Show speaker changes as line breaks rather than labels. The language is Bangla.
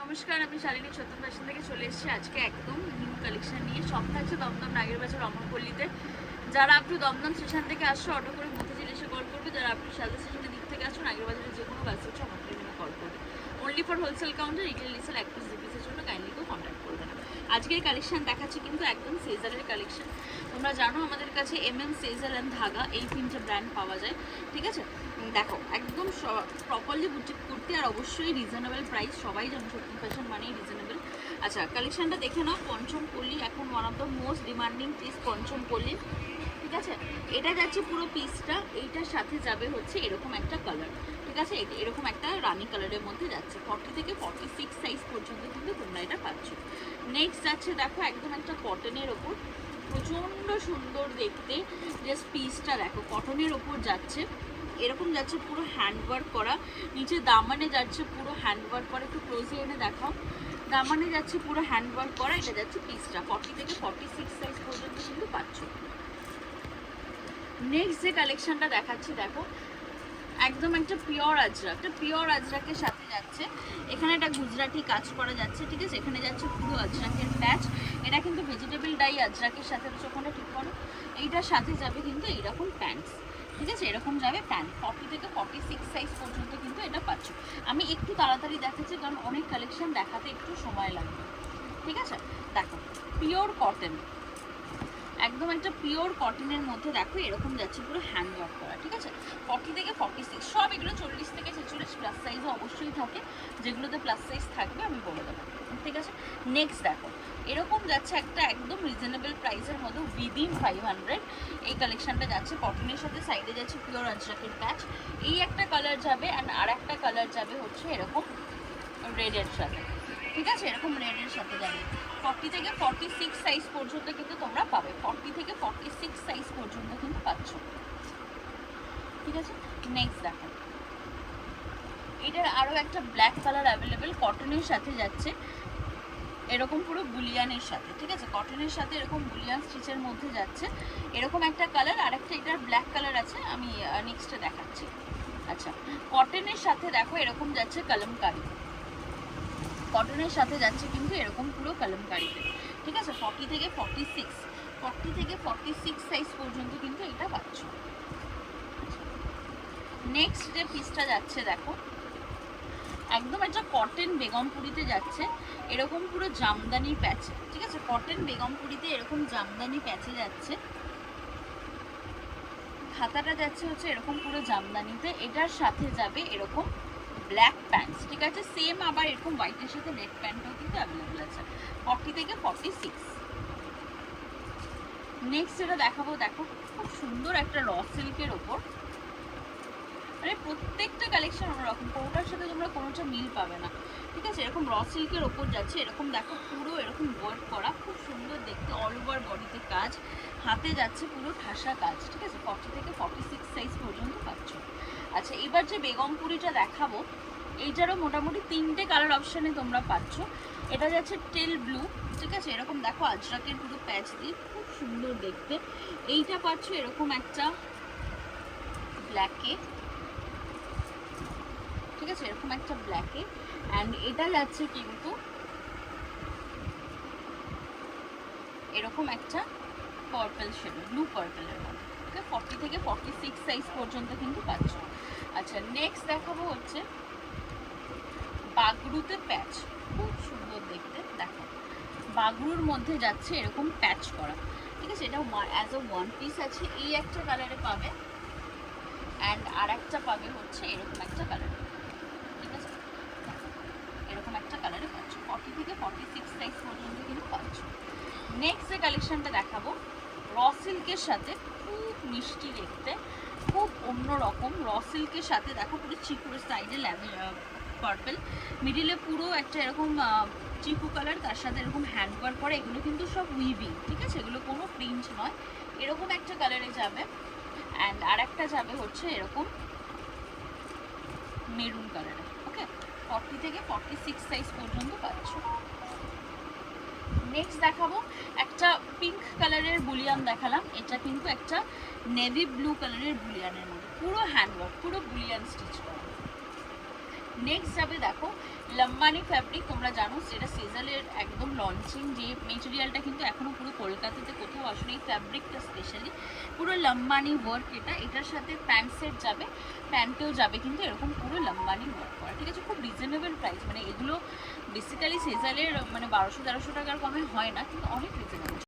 নমস্কার, আমি শালিনী ছত্তন ফ্যাশন থেকে চলে এসেছি আজকে একদম নিউ কালেকশন নিয়ে। সব থাকছে দমদম নাগের বাজার অমরপল্লীতে। যারা আপনি দমদম স্টেশন থেকে আসছো অটো করে মতিঝিল এসে কল করবে, যারা আপনি শিয়ালদা স্টেশনের দিক থেকে আসছো নাগের বাজারে যে কোনো বাস হচ্ছে অমরপল্লী কল করবে। Only for wholesale counter, retail resale 1 piece 2 পিসের জন্য কাইন্ডলি কেউ কন্ট্যাক্ট করবে না। আজকের কালেকশন দেখাচ্ছি কিন্তু একদম সেজারের কালেকশন। তোমরা জানো আমাদের কাছে সেজার অ্যান্ড ধাগা এই তিনটে ব্র্যান্ড পাওয়া যায়, ঠিক আছে। দেখো একদম প্রপারলি বুটিক কুর্তি, আর অবশ্যই রিজনেবল প্রাইস। সবাই জানো ছত্তন ফ্যাশন মানেই রিজনেবল। আচ্ছা, কালেকশনটা দেখে নাও। পঞ্চম পল্লী এখন one of the most demanding piece পঞ্চম পল্লী, ঠিক আছে। এটা যাচ্ছে পুরো পিসটা, এইটার সাথে যাবে হচ্ছে এরকম একটা কালার, ঠিক আছে। এরকম একটা রানি কালারের মধ্যে যাচ্ছে। 40 থেকে 46 সাইজ পর্যন্ত কিন্তু তোমরা এটা পাচ্ছ। নেক্সট যাচ্ছে দেখো একদম একটা কটনের ওপর, প্রচণ্ড সুন্দর দেখতে। জাস্ট পিসটা দেখো, কটনের ওপর যাচ্ছে, এরকম যাচ্ছে পুরো হ্যান্ডওয়ার্ক করা। নিচে দামানে যাচ্ছে পুরো হ্যান্ডওয়ার্ক করা, একটু ক্লোজে এনে দেখাও। দামানে যাচ্ছে পুরো হ্যান্ডওয়ার্ক করা। এটা যাচ্ছে পিসটা 40 থেকে 46 সাইজ পর্যন্ত কিন্তু পাচ্ছ। নেক্সট যে কালেকশনটা দেখাচ্ছি দেখো, একদম একটা পিওর আজরাক, একটা পিওর আজরাকের সাথে যাচ্ছে। এখানে একটা গুজরাটি কাজ করা যাচ্ছে, ঠিক আছে। এখানে যাচ্ছে পুরো আজরাকের প্যাচ। এটা কিন্তু ভেজিটেবল ডাই আজরাকের সাথে চোখটা ঠিক করো। এইটার সাথে যাবে কিন্তু এইরকম প্যান্টস, ঠিক আছে। এরকম যাবে প্যান্ট। 40 থেকে 46 সাইজ পর্যন্ত কিন্তু এটা পাচ্ছ। আমি একটু তাড়াতাড়ি দেখাচ্ছি কারণ অনেক কালেকশন দেখাতে একটু সময় লাগবে, ঠিক আছে। দেখো পিওর কটন, একদম একটা পিওর কটনের মধ্যে দেখো এরকম যাচ্ছে পুরো হ্যান্ডওয়ার্ক করা, ঠিক আছে। 40 থেকে 46, সব এগুলো 40 থেকে 46 প্লাস সাইজও অবশ্যই থাকে। যেগুলোতে প্লাস সাইজ থাকবে আমি বলে দেবো, ঠিক আছে। নেক্সট দেখো এরকম যাচ্ছে একটা একদম রিজনেবল প্রাইসের মধ্যে উইদিন 500 এই কালেকশনটা যাচ্ছে। কটনের সাথে সাইডে যাচ্ছে পিওর আজরাকের প্যাচ। এই একটা কালার যাবে অ্যান্ড আর একটা কালার যাবে হচ্ছে এরকম রেডের সাথে, ঠিক আছে। এরকম রেডের সাথে যাবে। 40 থেকে 46 সাইজ পর্যন্ত কিন্তু তোমরা পাবে। 40 থেকে 46 সাইজ পর্যন্ত কিন্তু পাচ্ছ, ঠিক আছে। নেক্সট দেখো এটার আরও একটা ব্ল্যাক কালার অ্যাভেলেবেল, কটনের সাথে যাচ্ছে এরকম পুরো বুলিয়ানের সাথে, ঠিক আছে। কটনের সাথে এরকম বুলিয়ান স্টিচের মধ্যে যাচ্ছে এরকম একটা কালার। আর একটা এটার ব্ল্যাক কালার আছে, আমি নেক্সটে দেখাচ্ছি। আচ্ছা, কটনের সাথে দেখো এরকম যাচ্ছে কলমকারি, কটনের সাথে যাচ্ছে কিন্তু এরকম পুরো কলমকারিতে, ঠিক আছে। 40 থেকে 46 সাইজ পর্যন্ত কিন্তু এটা পাচ্ছ। নেক্সট যে পিসটা যাচ্ছে দেখো একদম একটা কটন বেগমপুরিতে যাচ্ছে এরকম পুরো জামদানি প্যাচে, ঠিক আছে। কটন বেগমপুরিতে এরকম জামদানি প্যাচে যাচ্ছে। খাতাটা যাচ্ছে হচ্ছে এরকম পুরো জামদানিতে। এটার সাথে যাবে এরকম ব্ল্যাক প্যান্টস, ঠিক আছে। সেম আবার এরকম হোয়াইটের সাথে রেড প্যান্টও কিন্তু অ্যাভেলেবেল আছে। 40 থেকে 46। নেক্সট যেটা দেখাবো দেখো খুব সুন্দর একটা র সিল্কের ওপর, মানে প্রত্যেকটা কালেকশন অন্যরকম, কোনোটার সাথে তোমরা কোনোটা মিল পাবে না, ঠিক আছে। এরকম র সিল্কের ওপর যাচ্ছে এরকম দেখো পুরো এরকম ওয়ার্ক করা, খুব সুন্দর দেখতে। অল ওভার বডিতে কাজ, হাতে যাচ্ছে পুরো ঠাসা কাজ, ঠিক আছে। 40 থেকে 46 সাইজ পর্যন্ত পাচ্ছ। আচ্ছা, এবার যে বেগমপুরিটা দেখাবো এইটারও মোটামুটি 3টে কালার অপশানে তোমরা পাচ্ছ। এটা যাচ্ছে টেল ব্লু, ঠিক আছে। এরকম দেখো আজরাকের পুরো প্যাচ দিয়ে খুব সুন্দর দেখতে। এইটা পাচ্ছ এরকম একটা ব্ল্যাকে, ঠিক আছে। এরকম একটা ব্ল্যাকে। অ্যান্ড এটা যাচ্ছে কিন্তু এরকম একটা পার্পল শেড, ব্লু পার্পলের মধ্যে, ঠিক আছে। 40 থেকে 46 সাইজ পর্যন্ত কিন্তু পাচ্ছ। আচ্ছা, নেক্সট দেখাবো হচ্ছে বাগরুতে প্যাচ, খুব সুন্দর দেখতে। দেখো বাগরুর মধ্যে যাচ্ছে এরকম প্যাচ করা, ঠিক আছে। এটা অ্যাজ আ ওয়ান পিস আছে, এই একটা কালারে পাবে অ্যান্ড আর একটা পাবে হচ্ছে এরকম একটা কালারে, ঠিক আছে। এরকম একটা কালারে পাচ্ছ। 40 থেকে 46 সাইজ পর্যন্ত কিন্তু পাচ্ছ। নেক্সট যে কালেকশনটা দেখাবো র সিল্কের সাথে, খুব মিষ্টি দেখতে, খুব অন্যরকম। র সিল্কের সাথে দেখো পুরো চিকুর সাইডে পার্পল, মিডিলে পুরো একটা এরকম চিকু কালার, তার সাথে এরকম হ্যান্ডওয়ার্ক করা। এগুলো কিন্তু সব উইভিং, ঠিক আছে। এগুলো কোনো প্রিন্ট নয়। এরকম একটা কালারে যাবে অ্যান্ড আর একটা যাবে হচ্ছে এরকম মেরুন কালারে, ওকে। 40 থেকে 46 সাইজ পর্যন্ত পাচ্ছ। নেক্সট দেখাবো একটা পিঙ্ক কালারের বুলিয়ান দেখালাম, এটা কিন্তু একটা নেভি ব্লু কালারের বুলিয়ানের মধ্যে পুরো হ্যান্ডওয়ার্ক, পুরো বুলিয়ান স্টিচ করা। নেক্সট যাবে দেখো লম্বানি ফ্যাব্রিক, তোমরা জানো যেটা সেজালের একদম লঞ্চিং, যে মেটেরিয়ালটা কিন্তু এখনো পুরো কলকাতাতে কোথাও আসলে এই ফ্যাব্রিকটা স্পেশালি পুরো লম্বানি ওয়ার্ক। এটার সাথে প্যান্ট সেট যাবে, প্যান্টেও যাবে কিন্তু এরকম পুরো লম্বানি ওয়ার্ক করা, ঠিক আছে। খুব রিজনেবল প্রাইস, মানে এগুলো বেসিক্যালি সেজালের মানে 1200-1300 টাকার কমে হয় না, কিন্তু অনেক রিজনেবল।